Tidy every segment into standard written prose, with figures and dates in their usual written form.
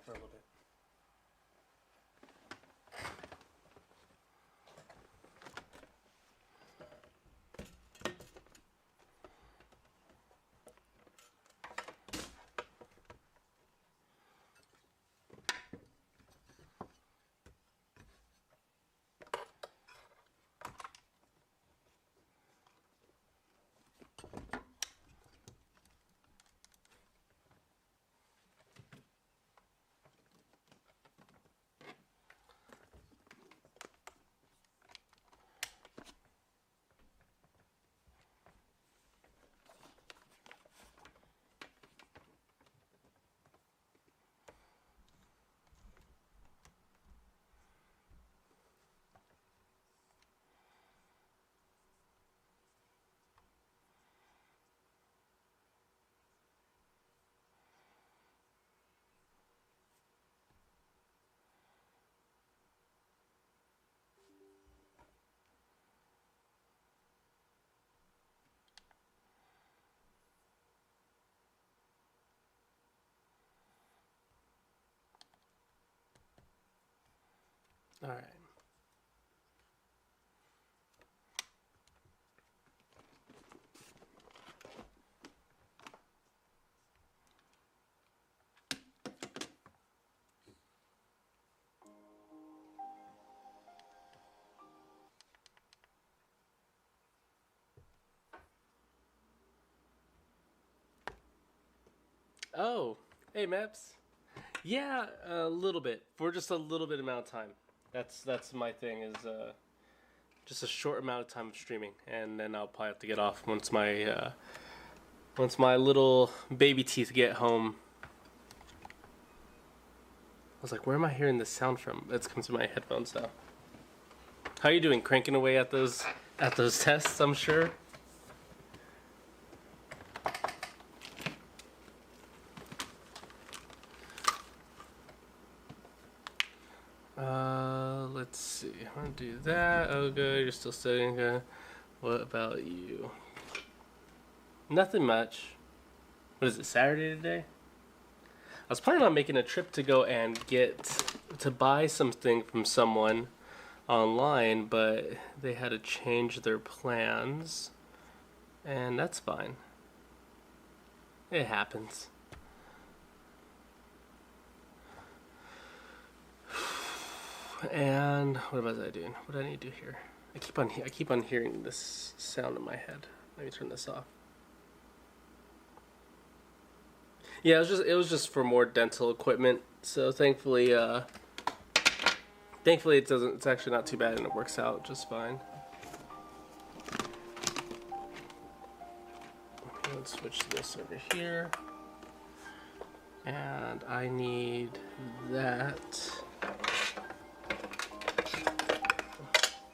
for a little bit. All right. Oh, hey Maps. Yeah, a little bit for just a little bit amount of time. That's my thing is just a short amount of time of streaming, and then I'll probably have to get off once my little baby teeth get home. I was like, where am I hearing this sound from? It's coming through my headphones now. How are you doing? Cranking away at those tests, I'm sure. Let's see. I'm gonna do that. Oh, good. You're still studying. What about you? Nothing much. What is it? Saturday today? I was planning on making a trip to go and to buy something from someone online, but they had to change their plans, and that's fine. It happens. And what was I doing? What do I need to do here? I keep on hearing this sound in my head. Let me turn this off. Yeah, it was just for more dental equipment. So thankfully it's actually not too bad, and it works out just fine. Let's switch this over here. And I need that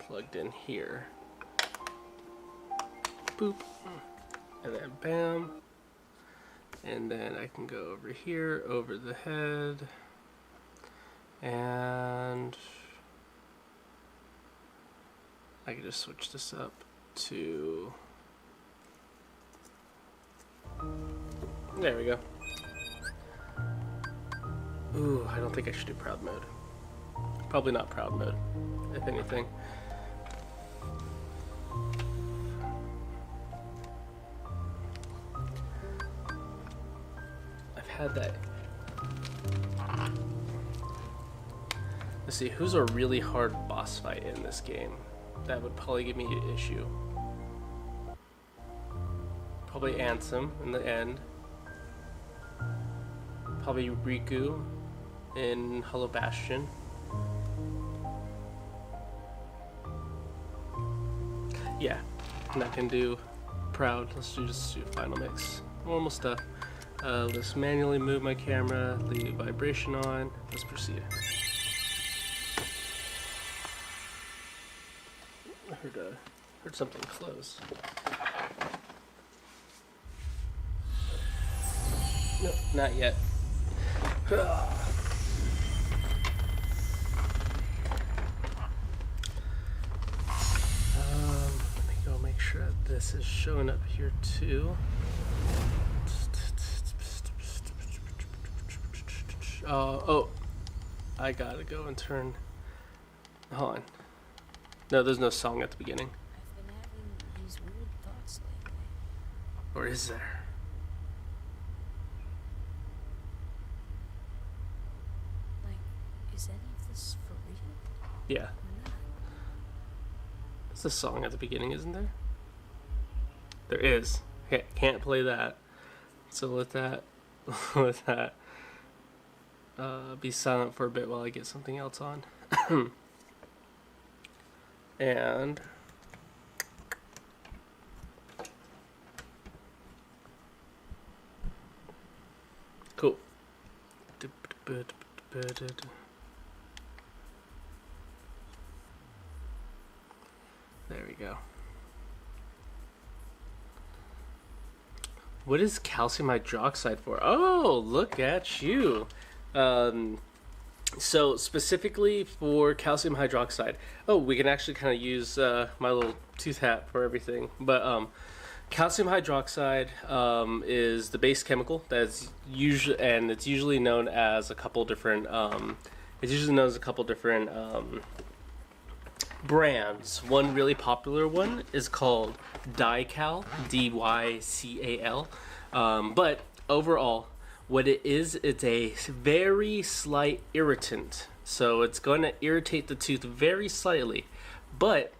plugged in here. Boop. And then bam. And then I can go over here, over the head. And I can just switch this up to... There we go. Ooh, I don't think I should do proud mode. Probably not proud mode, if anything. I've had that. Let's see, who's a really hard boss fight in this game? That would probably give me an issue. Probably Ansem in the end. Probably Riku in Hollow Bastion. Yeah, I'm not gonna do proud. Let's just do final mix. Normal stuff. Let's manually move my camera, leave vibration on. Let's proceed. I heard something close. No, not yet. Let me go make sure that this is showing up here too. Oh, I gotta go and turn. Hold on. No, there's no song at the beginning. I've been having these weird thoughts lately. Or is there? Like, is any of this for real? Yeah. Or not? There's a song at the beginning, isn't there? There is. Okay, can't play that. So let that be silent for a bit while I get something else on. And cool. There we go. What is calcium hydroxide for? Oh, look at you. So specifically for calcium hydroxide, we can actually kind of use my little tooth hat for everything. But calcium hydroxide is the base chemical that's usually, and it's usually known as a couple different. Brands. One really popular one is called Dycal, Dycal. But overall, what it is, it's a very slight irritant. So it's going to irritate the tooth very slightly. But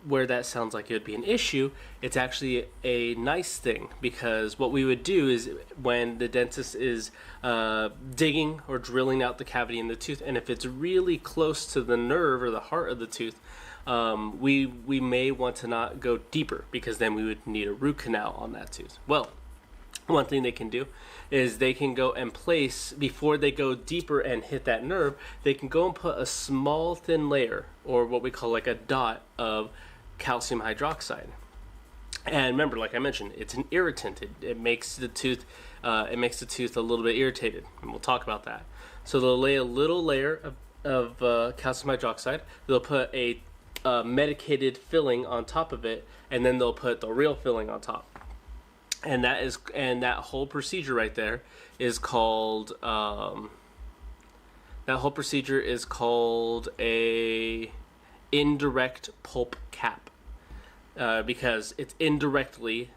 where that sounds like it would be an issue, it's actually a nice thing, because what we would do is when the dentist is digging or drilling out the cavity in the tooth, and if it's really close to the nerve or the heart of the tooth, we may want to not go deeper, because then we would need a root canal on that tooth. Well, one thing they can do is they can go and place, before they go deeper and hit that nerve, they can go and put a small thin layer, or what we call like a dot, of calcium hydroxide. And remember, like I mentioned, it's an irritant. It makes the tooth a little bit irritated, and we'll talk about that. So they'll lay a little layer of calcium hydroxide. They'll put a medicated filling on top of it, and then they'll put the real filling on top. And that whole procedure right there is called a indirect pulp cap, because it's indirectly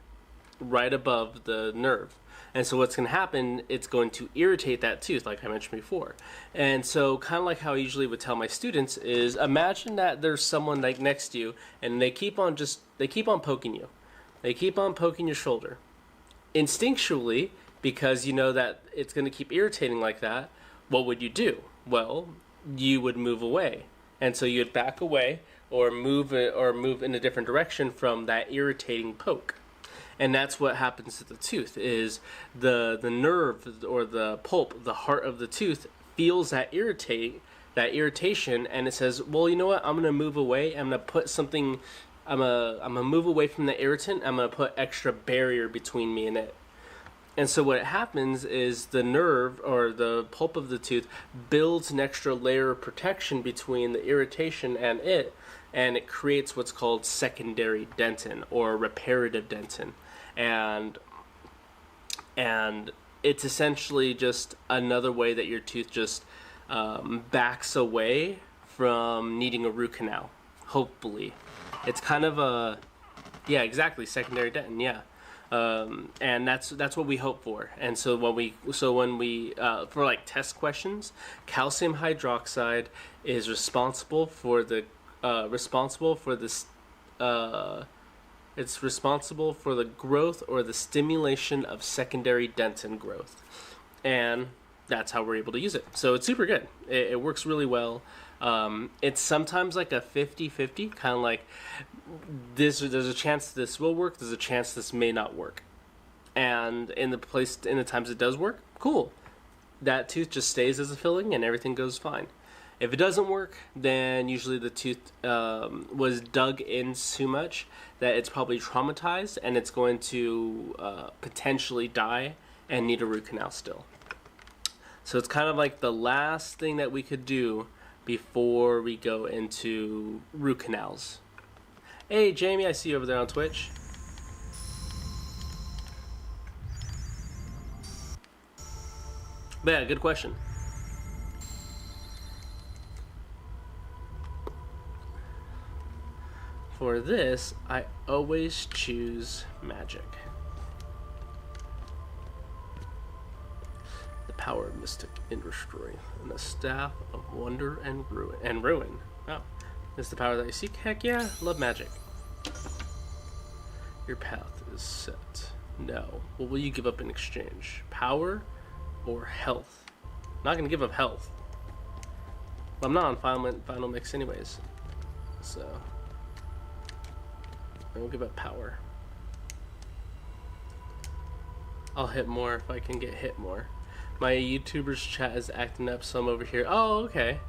right above the nerve. And so what's going to happen, it's going to irritate that tooth, like I mentioned before. And so kind of like how I usually would tell my students is, imagine that there's someone like next to you, and they keep on poking you. They keep on poking your shoulder. Instinctually, because you know that it's going to keep irritating like that, what would you do? Well, you would move away. And so you'd back away or move in a different direction from that irritating poke. And that's what happens to the tooth, is the nerve or the pulp, the heart of the tooth, feels that irritation, and it says, well, you know what, I'm going to move away. I'm going to put something, I'm gonna move away from the irritant. I'm going to put extra barrier between me and it. And so what happens is the nerve or the pulp of the tooth builds an extra layer of protection between the irritation and it creates what's called secondary dentin or reparative dentin. And it's essentially just another way that your tooth just backs away from needing a root canal, hopefully. It's kind of a, yeah, exactly, secondary dentin, yeah. And that's what we hope for. And so when we for like test questions, calcium hydroxide is responsible for the growth or the stimulation of secondary dentin growth, and that's how we're able to use it. So it's super good. It works really well. It's sometimes like a 50-50, kind of like this. There's a chance this will work. There's a chance this may not work. And in the times it does work, cool. That tooth just stays as a filling and everything goes fine. If it doesn't work, then usually the tooth was dug in too much that it's probably traumatized and it's going to potentially die and need a root canal still. So it's kind of like the last thing that we could do before we go into root canals. Hey Jamie, I see you over there on Twitch. But yeah, good question. For this, I always choose magic. The power of mystic inner strength and the staff of wonder and ruin. Oh, is the power that I seek? Heck yeah, love magic. Your path is set. No. What will you give up in exchange? Power or health? I'm not gonna give up health. Well, I'm not on final mix anyways, so I will give up power. I'll hit more if I can get hit more. My YouTuber's chat is acting up some over here. Oh, okay.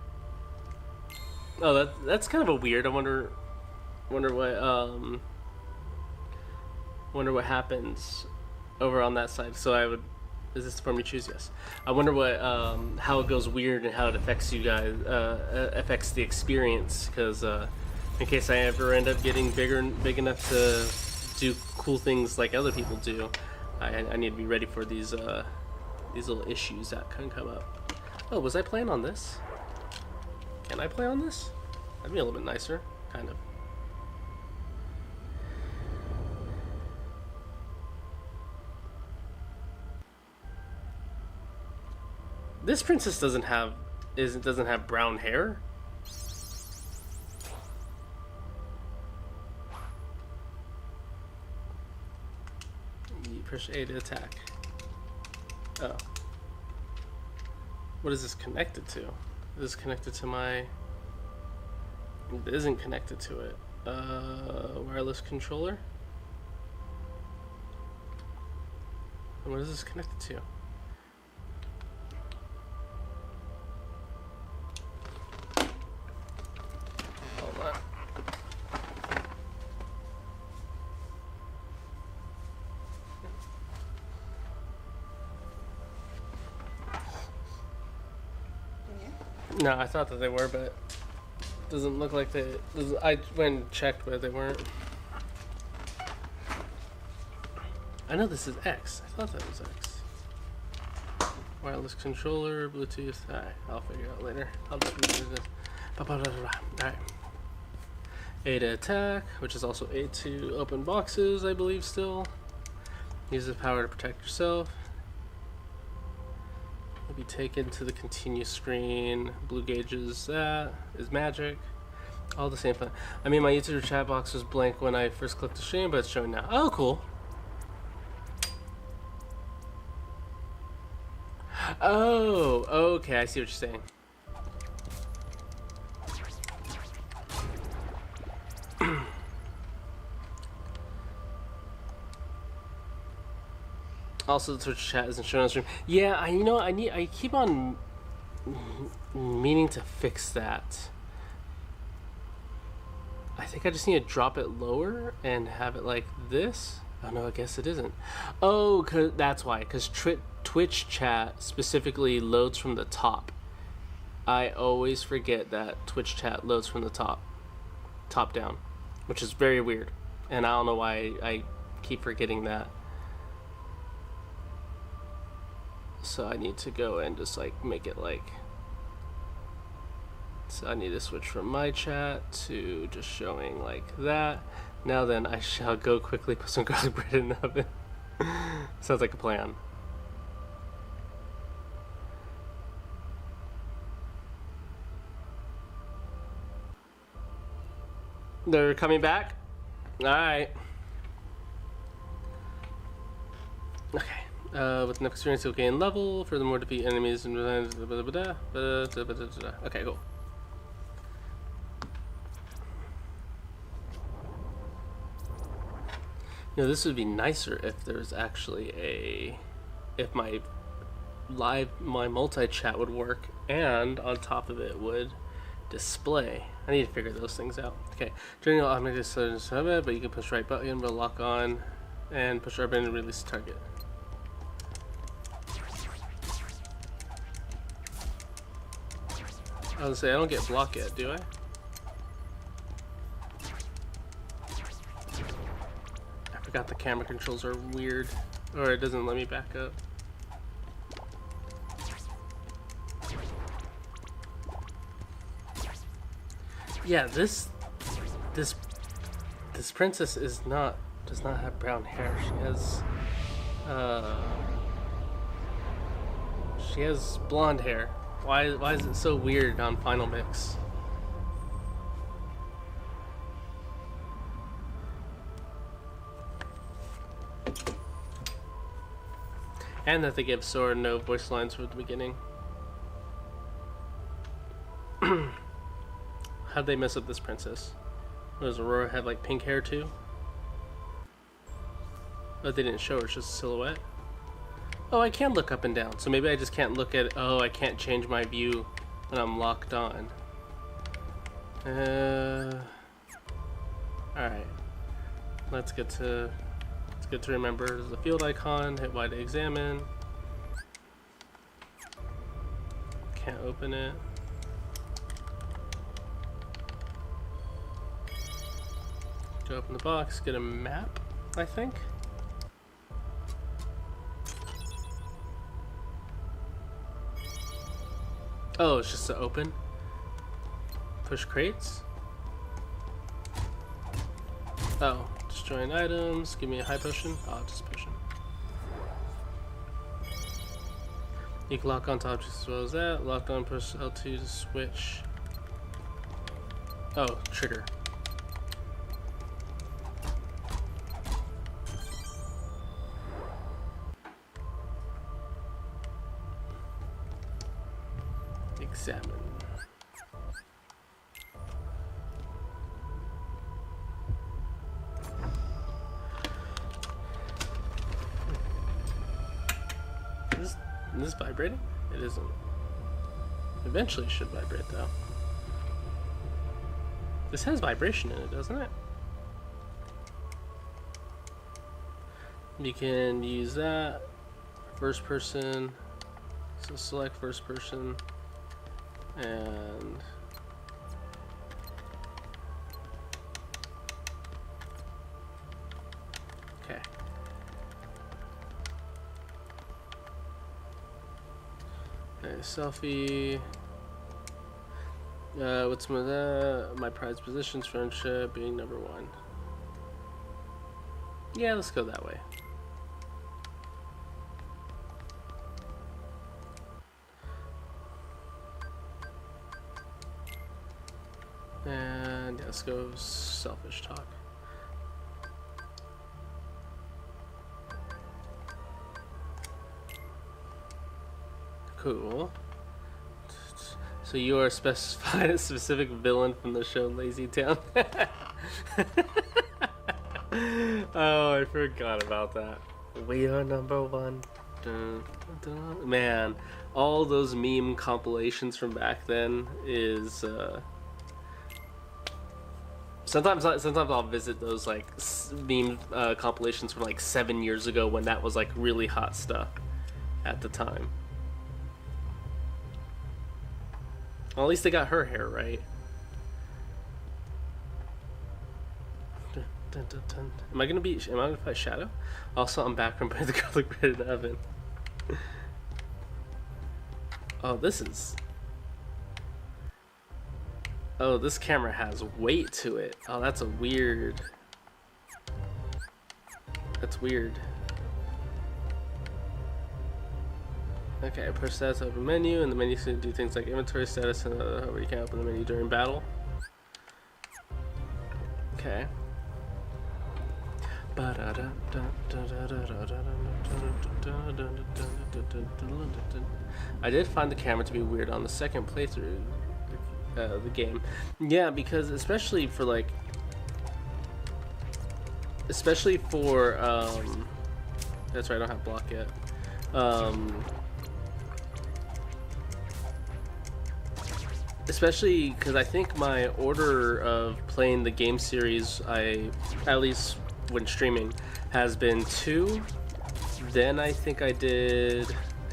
Oh, that's kind of a weird. I wonder what happens over on that side. So I would. Is this the form you choose? Yes. I wonder what how it goes weird and how it affects you guys. Affects the experience because in case I ever end up getting big enough to do cool things like other people do, I need to be ready for these little issues that can come up. Oh, was I playing on this? Can I play on this? That'd be a little bit nicer, kind of. This princess doesn't have brown hair. You push A to attack. Oh. What is this connected to? Is this connected to my... It isn't connected to it. Wireless controller? And what is this connected to? Hold on. No, I thought that they were, but doesn't look like they. I went and checked, but they weren't. I know this is X. I thought that was X. Wireless controller, Bluetooth. Alright, I'll figure it out later. I'll just redo this. Alright. A to attack, which is also A to open boxes, I believe still. Use the power to protect yourself. Be taken to the continue screen. Blue gauges, that is magic. All the same fun. I mean, my YouTube chat box was blank when I first clicked the stream, but it's showing now. Oh, cool. Oh, okay, I see what you're saying. Also, the Twitch chat isn't showing on stream. Yeah, I keep on meaning to fix that. I think I just need to drop it lower and have it like this. Oh no, I guess it isn't. Oh, that's why. Because Twitch chat specifically loads from the top. I always forget that Twitch chat loads from the top down, which is very weird, and I don't know why I keep forgetting that. So I need to go and just like make it like. So I need to switch from my chat to just showing like that. Now then, I shall go quickly put some garlic bread in the oven. Sounds like a plan. They're coming back? Alright. Okay. With enough experience, you'll gain level. Furthermore, defeat enemies and okay, cool. You know, this would be nicer if there's actually if my multi-chat would work, and on top of it would display. I need to figure those things out. Okay, general automatic settings have it, but you can push right button, but lock on, and push right button to release target. I was gonna say, I don't get blocked yet, do I? I forgot the camera controls are weird, or it doesn't let me back up. Yeah, this This princess does not have brown hair. She has blonde hair. Why is it so weird on Final Mix? And that they give Sora no voice lines from the beginning. How'd they mess up this princess? Does Aurora have like pink hair too? But they didn't show her, it's just a silhouette. Oh, I can look up and down, so maybe I just can't look at. Oh, I can't change my view when I'm locked on. Alright. Let's get to remember. There's a field icon, hit Y to examine. Can't open it. Go open the box, get a map, I think. Oh, it's just to open. Push crates. Oh, destroying items. Give me a high potion. Oh, just potion. You can lock onto objects as well as that. Lock on, push L2 to switch. Oh, trigger. Examine. Is this vibrating? It isn't. Eventually it should vibrate though. This has vibration in it, doesn't it? You can use that. First person. So select first person. And okay. Okay, selfie. What's my prized positions, friendship, being number one. Yeah, let's go that way. And yeah, let's go selfish talk. Cool. So you are specified a specific villain from the show Lazy Town. Oh, I forgot about that. We are number one. Dun, dun, dun. Man, all those meme compilations from back then is sometimes I'll visit those like meme compilations from like 7 years ago when that was like really hot stuff at the time. Well, at least they got her hair right. Dun, dun, dun, dun. Am I gonna fight Shadow? Also, I'm back from putting the garlic bread in the oven. Oh, oh, this camera has weight to it. Oh, that's weird. That's weird. Okay, push that to open menu, and the menu can do things like inventory status, and where you can open the menu during battle. Okay. I did find the camera to be weird on the second playthrough the game. Yeah, because especially for that's right, I don't have block yet. Especially because I think my order of playing the game series, at least when streaming, has been 2. Then I think I did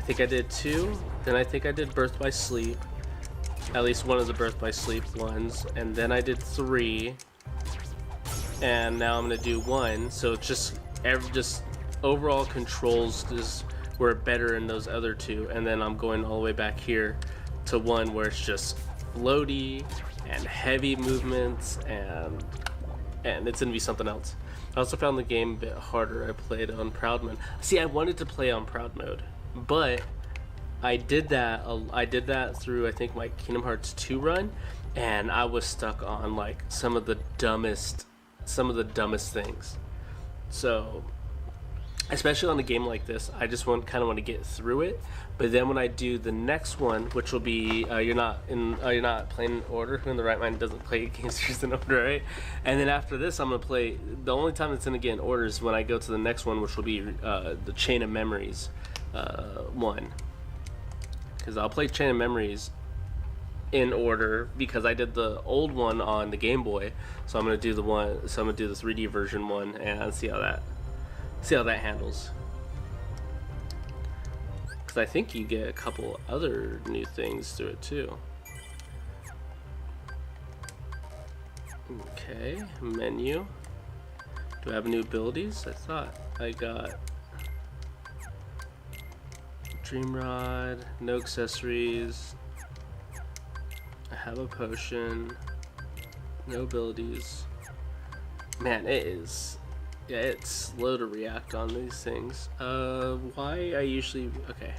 2. Then I think I did Birth by Sleep. At least one of the Birth by Sleep ones. And then I did 3. And now I'm gonna do 1. So it's just overall controls just were better in those other 2. And then I'm going all the way back here to 1 where it's just floaty and heavy movements and and it's gonna be something else. I also found the game a bit harder. I played on Proud Mode. See, I wanted to play on Proud Mode, but I did that. I did that through I think my Kingdom Hearts 2 run, and I was stuck on like some of the dumbest things. So, especially on a game like this, I just want to get through it. But then when I do the next one, which will be you're not playing in order. Who in the right mind doesn't play games just in order, right? And then after this, I'm gonna play. The only time it's gonna get in order is when I go to the next one, which will be the Chain of Memories one. Because I'll play Chain of Memories in order because I did the old one on the Game Boy, so I'm gonna do the 3D version one and see how that handles. Because I think you get a couple other new things through it too. Okay, menu. Do I have new abilities? I thought I got Dream Rod, no accessories. I have a potion, no abilities. Man, it's slow to react on these things. Why I usually, okay,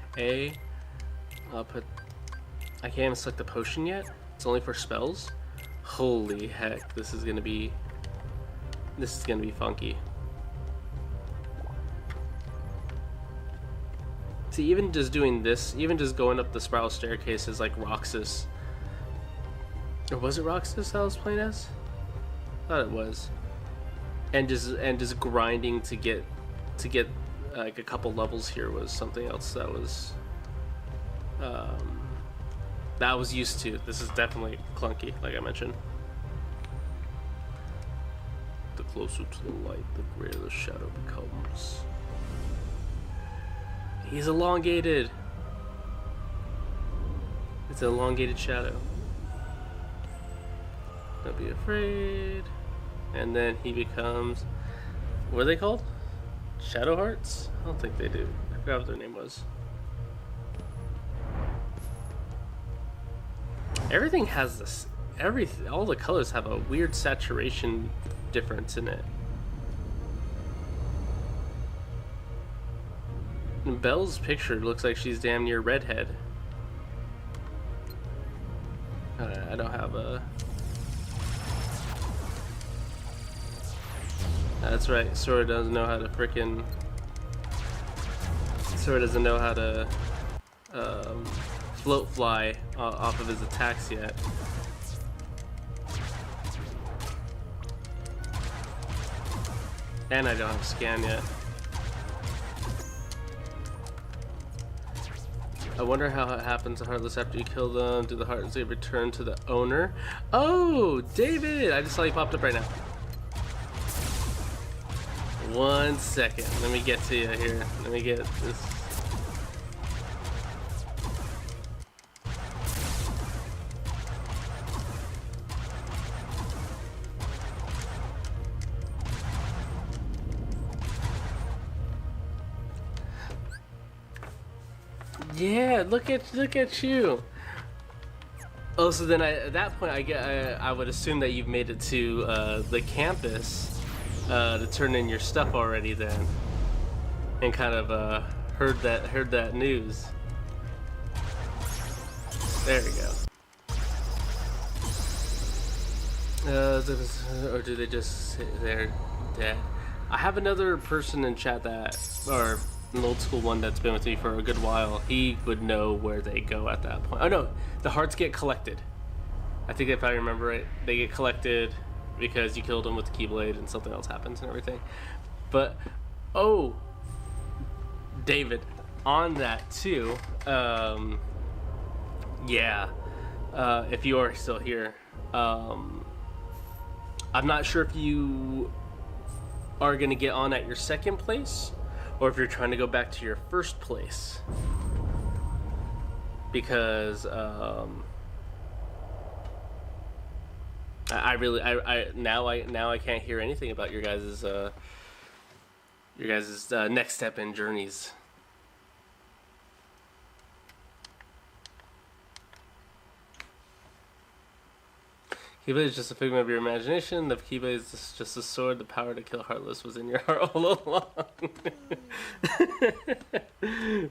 I'll put, I can't even select the potion yet. It's only for spells. Holy heck, this is gonna be funky. See, even just doing this, even just going up the spiral staircase is like Roxas. Or was it Roxas I was playing as? I thought it was. And just grinding to get like a couple levels here was something else that was that I was used to. This is definitely clunky, like I mentioned. The closer to the light, the greater the shadow becomes. He's elongated. It's an elongated shadow. Don't be afraid. And then he becomes, what are they called? Shadow Hearts? I don't think they do. I forgot what their name was. Everything has this, all the colors have a weird saturation difference in it. And Belle's picture looks like she's damn near redhead. I don't have a... That's right, Sora doesn't know how to frickin'... Sora doesn't know how to float fly off of his attacks yet. And I don't have scan yet. I wonder how it happens to Heartless after you kill them. Do the hearts return to the owner? Oh, David! I just saw you popped up right now. 1 second. Let me get to you here. Let me get this. Yeah, look at you. Oh, so then at that point, I would assume that you've made it to the campus to turn in your stuff already then, and kind of heard that news. There we go. Or do they just sit there dead? I have another person in chat that, or an old school one that's been with me for a good while. He would know where they go at that point. Oh no, the hearts get collected. I think if I remember right, they get collected because you killed them with the Keyblade and something else happens and everything. But, oh, David, on that too, yeah, if you are still here, I'm not sure if you are going to get on at your second place or if you're trying to go back to your first place, because now I can't hear anything about your guys' next step in journeys. Keyblade is just a figment of your imagination. The Keyblade is just a sword. The power to kill Heartless was in your heart all along.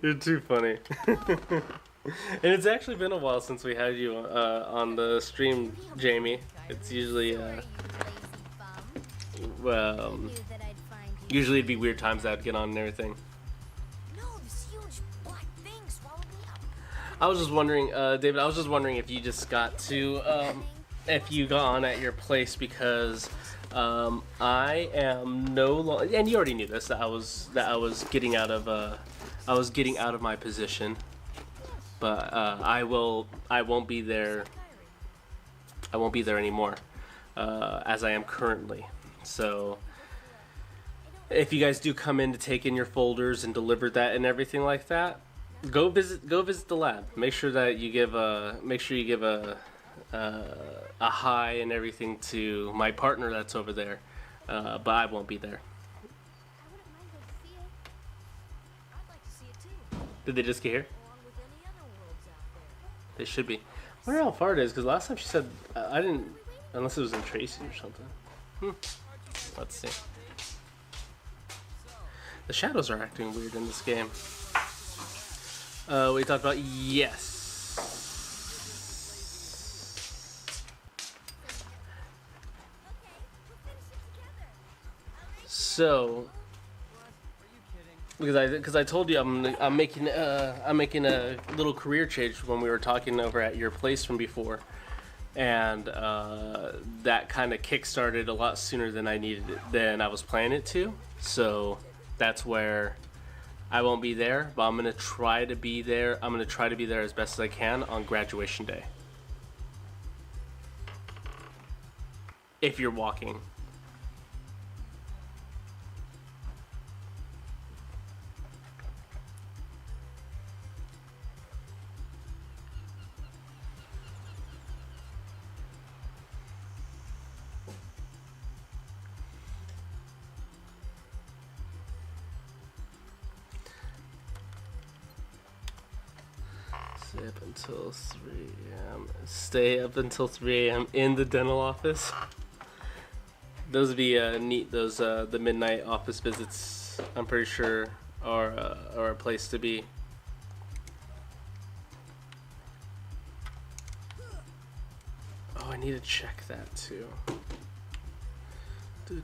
You're too funny. And it's actually been a while since we had you on the stream, Jamie. It's usually usually it'd be weird times I'd get on and everything. I was just wondering, David. I was just wondering if you just got to, if you got on at your place because I am no longer, and you already knew this, that I was getting out of my position, but I won't be there. I won't be there anymore, as I am currently. So if you guys do come in to take in your folders and deliver that and everything like that, go visit the lab. Make sure you give a hi and everything to my partner that's over there, but I won't be there. Did they just get here? They should be. I wonder how far it is, because last time she said I didn't, unless it was in Tracy or something. Let's see. The shadows are acting weird in this game. We talked about, yes. So, because I told you I'm making a little career change when we were talking over at your place from before, and that kind of kick-started a lot sooner than I was planning it to. So that's where I won't be there, but I'm gonna try to be there. I'm gonna try to be there as best as I can on graduation day. If you're walking. Stay up until 3 a.m. in the dental office. Those would be neat. Those the midnight office visits, I'm pretty sure, are a place to be. Oh, I need to check that too. Do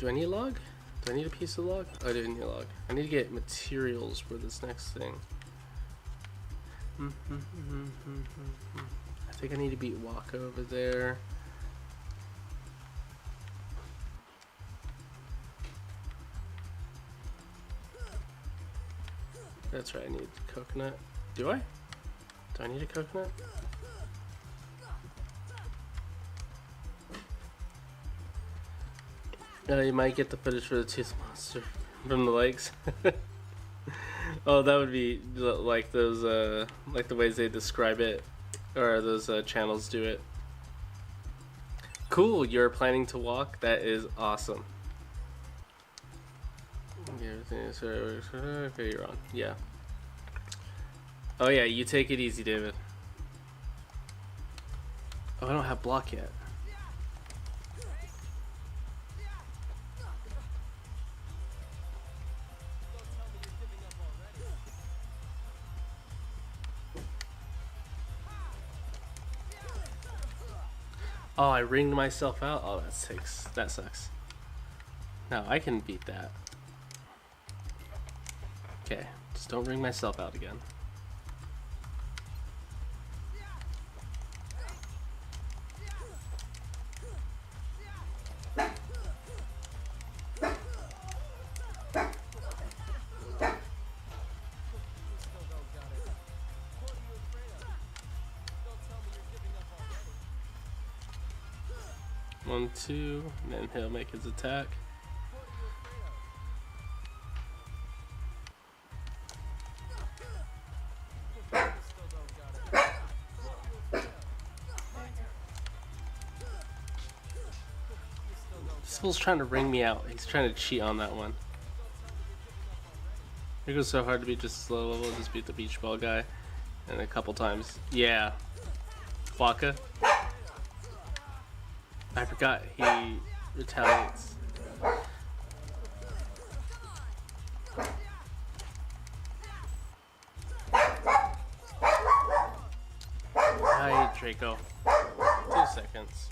I need a log? Do I need a piece of log? Oh, I do need a log. I need to get materials for this next thing. I think I need to beat Waka over there. That's right, I need coconut. Do I? Do I need a coconut? You might get the footage for the tooth monster from the legs. Oh, that would be like those, like the ways they describe it, or those channels do it. Cool, you're planning to walk? That is awesome. Okay, you're on. Yeah. Oh yeah, you take it easy, David. Oh, I don't have block yet. Oh, I ringed myself out? Oh, that sucks. No, I can beat that. Okay, just don't ring myself out again. One, two, and then he'll make his attack. This fool's trying to ring me out. He's trying to cheat on that one. It goes so hard to beat just slow level. Just beat the beach ball guy, and a couple times. Yeah, Waka. I forgot he retaliates. Hi, Draco. 2 seconds.